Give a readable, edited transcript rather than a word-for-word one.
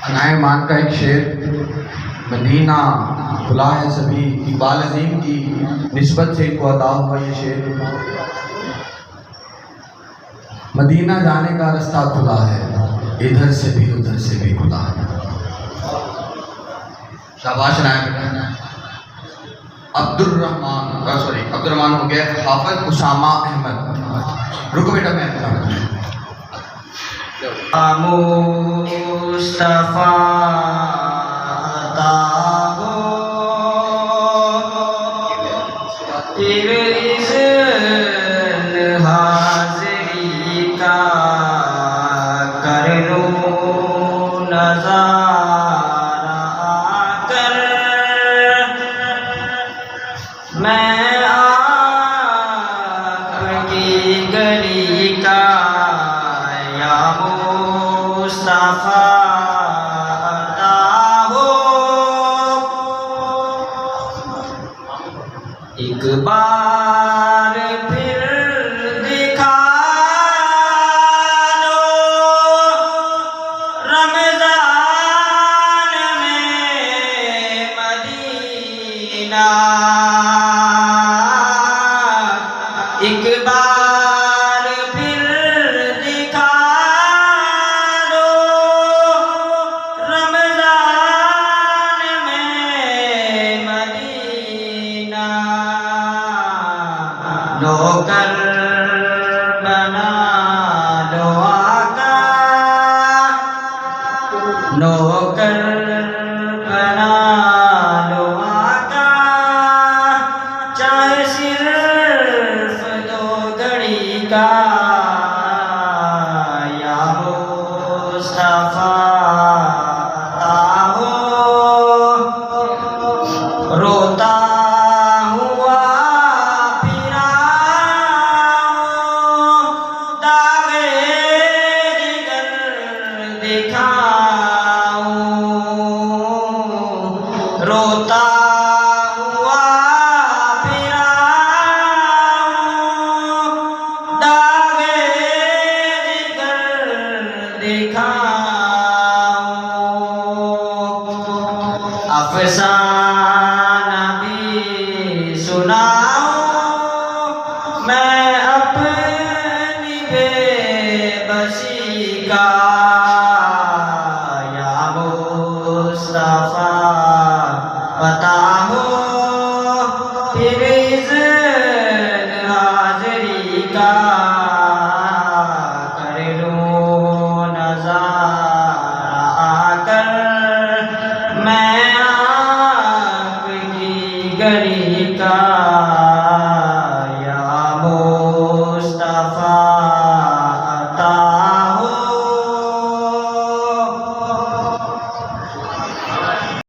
عنائے مان کا ایک شعر، مدینہ کھلا ہے سبھی، اقبال عظیم کی نسبت سے ان کو عطا ہوا یہ شعر۔ مدینہ جانے کا رستہ کھلا ہے، ادھر سے بھی ادھر سے بھی کھلا ہے۔ شاباش نائب عبد الرحمن ہو گیا، حافظ اسامہ احمد۔ رکو بیٹا میں مصطفیٰ عطا ہو تیرے اذن حاضری کا، کر لوں نظارہ آ کر میں آپ کی گلی کا، یا مصطفیٰ عطا ہو ایک بار پھر دکھا دو رمضان میں مدینہ، ایک بار پھر دکھا دو رمضان میں مدینہ، نوکر بنا لو آقا، نوکر بنا لو آقا، چاہے صرف دو گھڑی کا، یا مصطفیٰ عطا ہو روتا ہوا پھرا ہوں، داغے جگر دکھاؤں، روتا ہوا پھرا ہوں، داغے جگر دکھاؤں، افسانہ